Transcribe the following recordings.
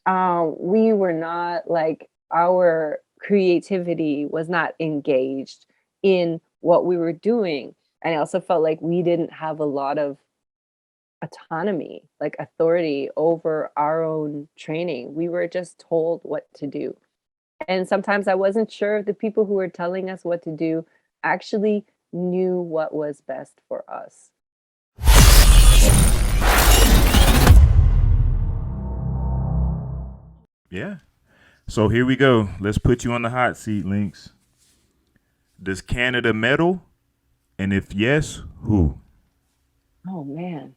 We were not like our creativity was not engaged in what we were doing. And I also felt like we didn't have a lot of autonomy, like authority over our own training. We were just told what to do. And sometimes I wasn't sure if the people who were telling us what to do actually knew what was best for us. Yeah. So here we go. Let's put you on the hot seat, Lynx. Does Canada medal? And if yes, who? Oh man,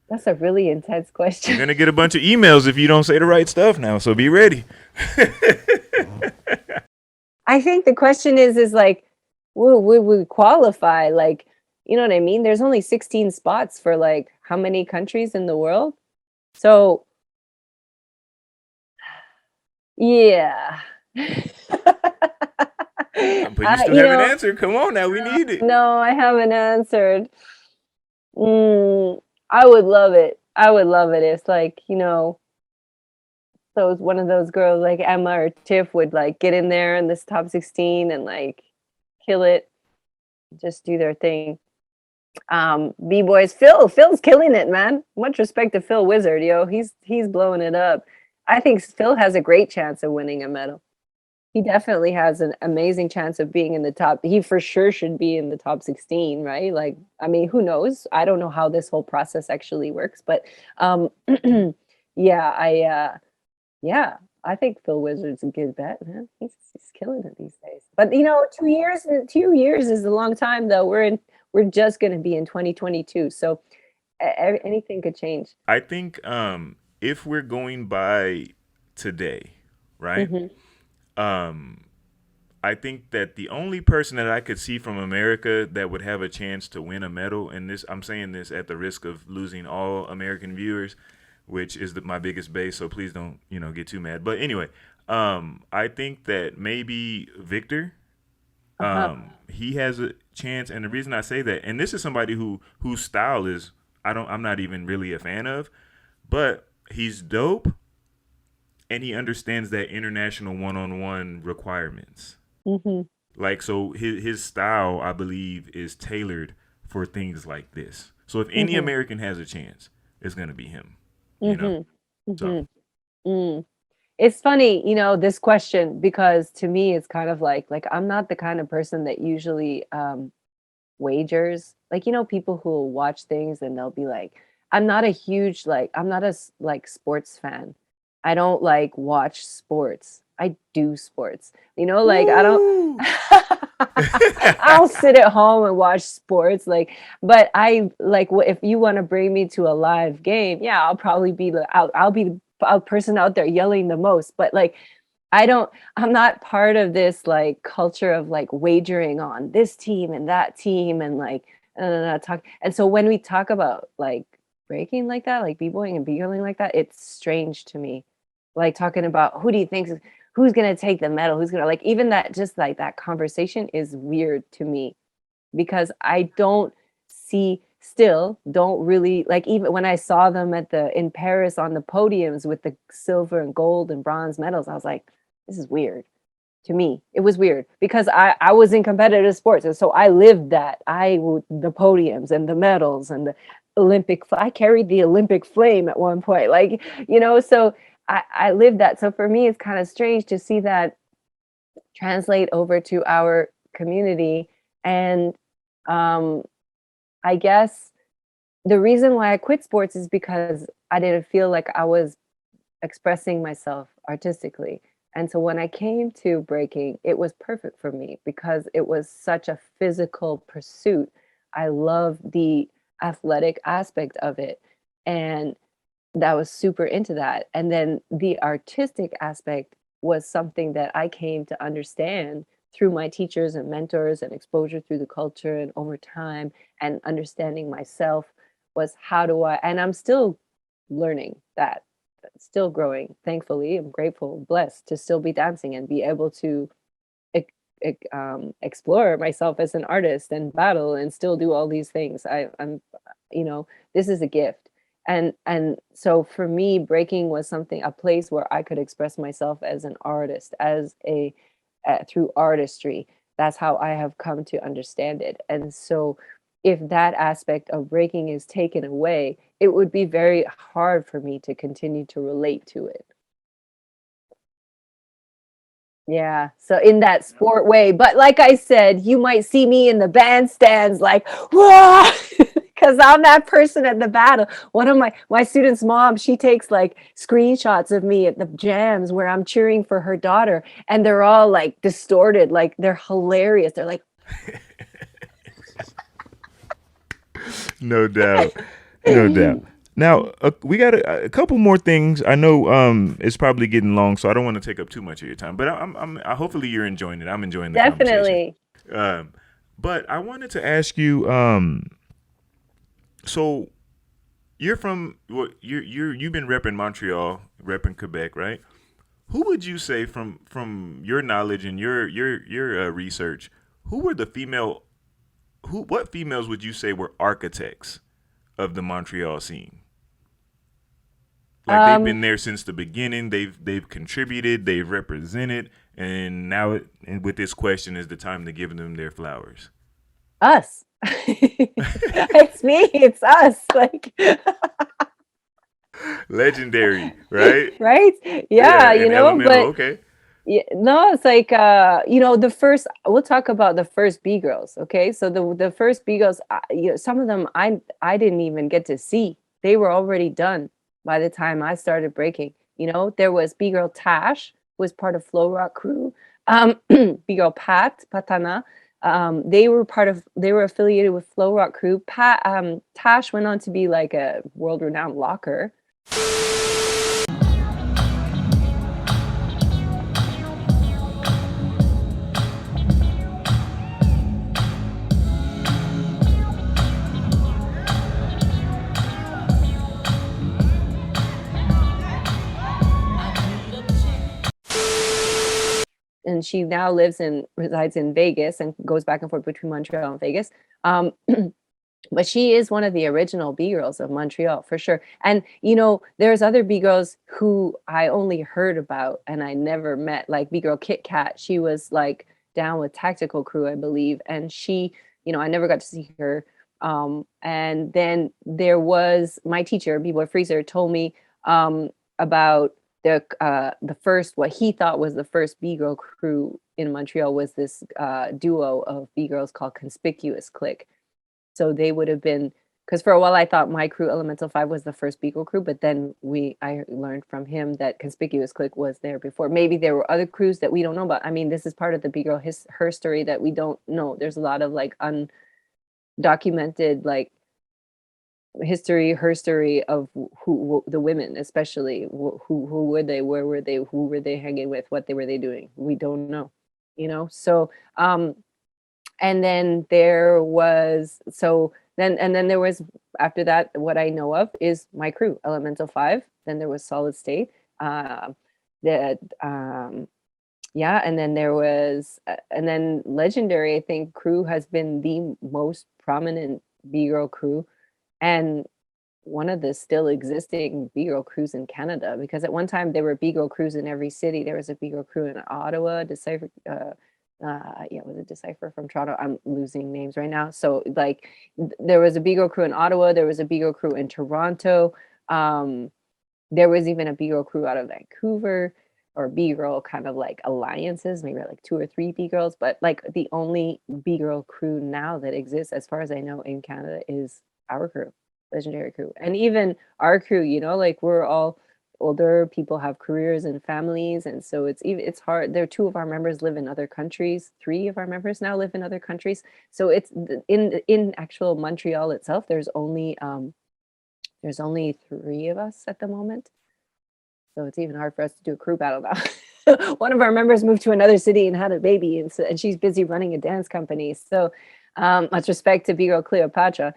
that's a really intense You're question. gonna get a bunch of emails if you don't say the right stuff now, so be ready. I think the question is like, would we qualify? Like, you know what I mean? There's only 16 spots for like how many countries in the world? So, yeah. But you still You haven't know, answered. Come on now, we need it. no, I haven't answered. Mm, I would love it. I would love it if like, those one of those girls like Emma or Tiff would like get in there in this top 16 and like kill it, just do their thing. B-boys, Phil's killing it, man. Much respect to Phil Wizard, yo. He's blowing it up. I think Phil has a great chance of winning a medal. He definitely has an amazing chance of being in the top. He for sure should be in the top 16, right? Like, I mean, who knows? I don't know how this whole process actually works, but um yeah, yeah, I think Phil Wizard's a good bet, man. He's killing it these days. But 2 years is a long time though. We're just going to be in 2022. So anything could change. I think if we're going by today, right? Hmm. Um, I think that the only person that I could see from America that would have a chance to win a medal, and this I'm saying this at the risk of losing all American viewers, which is my biggest base. So please don't get too mad. But anyway, I think that maybe Victor, Uh-huh. he has a chance, and the reason I say that, and this is somebody whose style is I'm not even really a fan of, but he's dope, and he understands that international one-on-one requirements. Hmm. Like so his style, I believe, is tailored for things like this. So if any Hmm. American has a chance, it's gonna be him. You know? Hmm. So Hmm. Mm. It's funny, this question because to me it's kind of like I'm not the kind of person that usually wagers. Like, people who will watch things and they'll be like, I'm not like sports fan. I don't like watch sports. I do sports. Like I don't woo. I'll sit at home and watch sports but I like if you want to bring me to a live game, yeah, I'll probably be I'll be the person out there yelling the most, but like I'm not part of this like culture of like wagering on this team and that team and like talk. And so when we talk about like breaking like that, like b-boying and b-girling like that, it's strange to me. Like talking about who's gonna take the medal, who's gonna like even that just like that conversation is weird to me because I don't really like even when I saw them in Paris on the podiums with the silver and gold and bronze medals, I was like, this is weird to me. It was weird because I was in competitive sports and so I lived that. The podiums and the medals and the I carried the Olympic flame at one point. Like, so I lived that. So for me, it's kind of strange to see that translate over to our community. And um, I guess the reason why I quit sports is because I didn't feel like I was expressing myself artistically. And so when I came to breaking, it was perfect for me because it was such a physical pursuit. I love the athletic aspect of it. And that was super into that. And then the artistic aspect was something that I came to understand through my teachers and mentors and exposure through the culture and over time and understanding myself was how do I, and I'm still learning that, still growing. Thankfully, I'm grateful, blessed to still be dancing and be able to explore myself as an artist and battle and still do all these things. I'm, this is a gift. And so for me, breaking was a place where I could express myself as an artist, as a through artistry. That's how I have come to understand it. And so if that aspect of breaking is taken away, it would be very hard for me to continue to relate to it. Yeah, so in that sport way, but like I said, you might see me in the bandstands like, whoa, because I'm that person at the battle. One of my students' mom, she takes like screenshots of me at the jams where I'm cheering for her daughter, and they're all like distorted, like they're hilarious. They're like, No doubt. No doubt. Now, we got a couple more things. I know it's probably getting long, so I don't want to take up too much of your time. But hopefully you're enjoying it. I'm enjoying the definitely. conversation. But I wanted to ask you. So you've been repping Montreal, repping Quebec, right? Who would you say from your knowledge and your research, what females would you say were architects of the Montreal scene? Like they've been there since the beginning. They've contributed. They've represented. And now, with this question, is the time to give them their flowers. Us. It's me. It's us. Like legendary, right? Right? Yeah, you know. Elemental, but okay. Yeah, no, it's like the first. We'll talk about the first B-girls. Okay, so the first B-girls, some of them I didn't even get to see. They were already done by the time I started breaking. There was B-girl Tash, who was part of Flow Rock crew. B-girl Patana. They were affiliated with Flow Rock crew. Tash went on to be like a world-renowned locker. And she now resides in Vegas and goes back and forth between Montreal and Vegas. But she is one of the original B-girls of Montreal for sure. And there's other B-girls who I only heard about and I never met, like B-girl Kit Kat. She was like down with Tactical Crew, I believe, and she, I never got to see her. And then there was my teacher, B-boy Freezer, told me about the first, what he thought was the first B-girl crew in Montreal was this duo of B-girls called Conspicuous Clique. So they would have been, because for a while I thought my crew, Elemental 5, was the first B-girl crew, but then I learned from him that Conspicuous Clique was there before. Maybe there were other crews that we don't know about. I mean, this is part of the B-girl her story that we don't know. There's a lot of like undocumented like her story of who the women, especially who were they, where were they, who were they hanging with, what were they doing, we don't know, so and then there was there was, after that, what I know of is my crew, Elemental 5. Then there was Solid State, and then there was and then Legendary. I think crew has been the most prominent B-girl crew and one of the still existing B-girl crews in Canada, because at one time there were B-girl crews in every city. There was a B-girl crew in Ottawa, Decipher, was it Decipher from Toronto? I'm losing names right now. So like there was a B-girl crew in Ottawa, there was a B-girl crew in Toronto. There was even a B-girl crew out of Vancouver, or B-girl kind of like alliances, maybe like 2 or 3 B-girls, but like the only B-girl crew now that exists, as far as I know, in Canada is our crew, Legendary crew. And even our crew, like we're all older people, have careers and families, and so it's hard. There, 2 of our members live in other countries, 3 of our members now live in other countries, so it's in actual Montreal itself, there's only 3 of us at the moment, so it's even hard for us to do a crew battle now. One of our members moved to another city and had a baby, and she's busy running a dance company, so much respect to B-girl Cleopatra.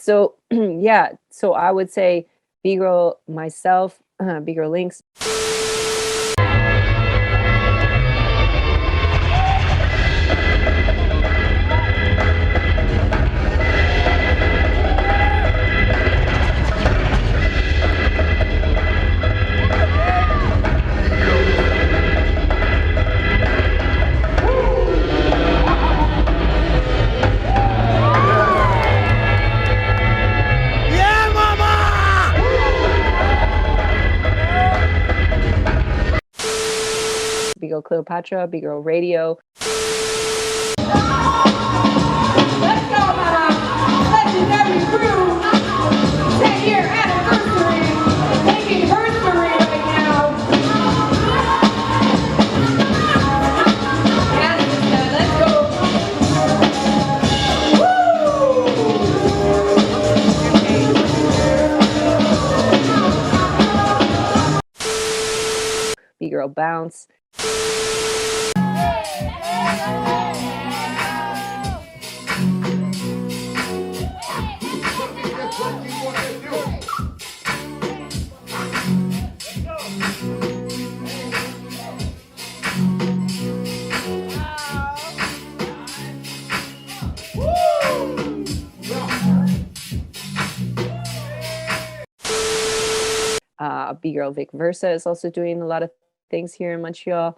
So yeah, so I would say Bgirl, myself, Bgirl Lynx. Bgirl Cleopatra, Bgirl Radio. Let's go, legendary crew. 10-year anniversary. Making history right now. Yes, let's go. Bgirl Bounce. Bgirl Vic Versa is also doing a lot of things here in Montreal.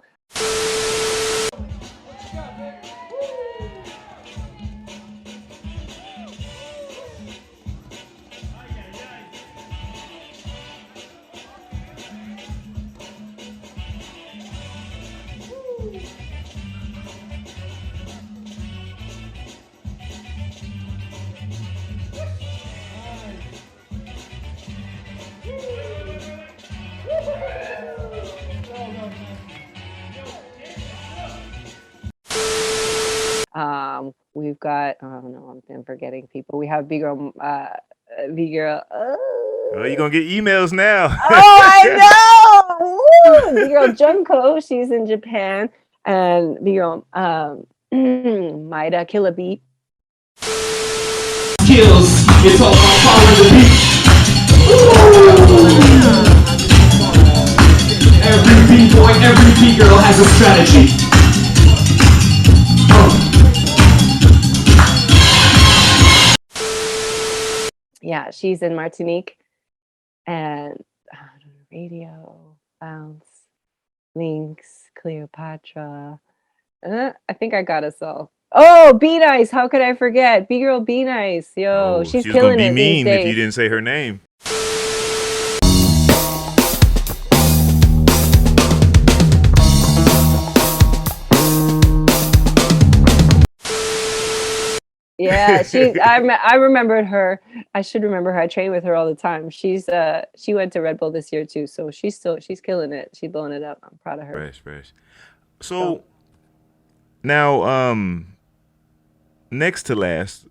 We've got, oh no, I'm forgetting people. We have Bgirl, Bgirl. Oh, you're going to get emails now. Oh, I know! Bgirl Junko, she's in Japan. And Bgirl Maida Killer Beat. Skills, it's all about following the beat. Every B-boy, every B-girl has a strategy. Yeah, she's in Martinique. And Radio, Bounce, Lynx, Cleopatra. I think I got us all. Oh, Be Nice. How could I forget? Bgirl Be Nice. Yo, she's killing gonna be it mean these days. if you didn't say her name. Yeah, I remembered her. I should remember her. I train with her all the time. She went to Red Bull this year too, so she's killing it. She's blowing it up. I'm proud of her. Fresh. So now, next to last,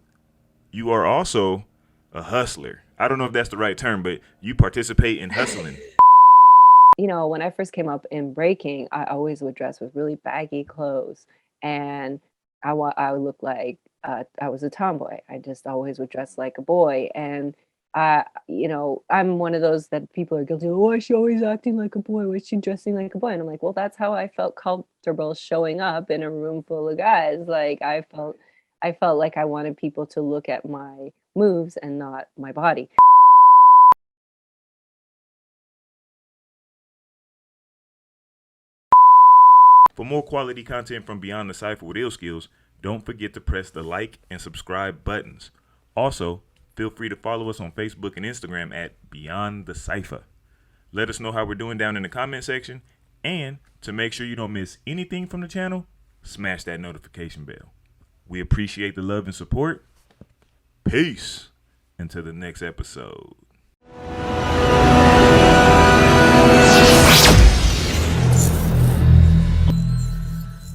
you are also a hustler. I don't know if that's the right term, but you participate in hustling. You know, when I first came up in breaking, I always would dress with really baggy clothes, and I would look like I was a tomboy. I just always would dress like a boy, and you know, I'm one of those that people are guilty. Oh, why is she always acting like a boy? Why is she dressing like a boy? And I'm like, well, that's how I felt comfortable showing up in a room full of guys. Like I felt like I wanted people to look at my moves and not my body. For more quality content from Beyond the Cypher with Illskillz, don't forget to press the like and subscribe buttons. Also, feel free to follow us on Facebook and Instagram at Beyond the Cypher. Let us know how we're doing down in the comment section. And to make sure you don't miss anything from the channel, smash that notification bell. We appreciate the love and support. Peace. Until the next episode.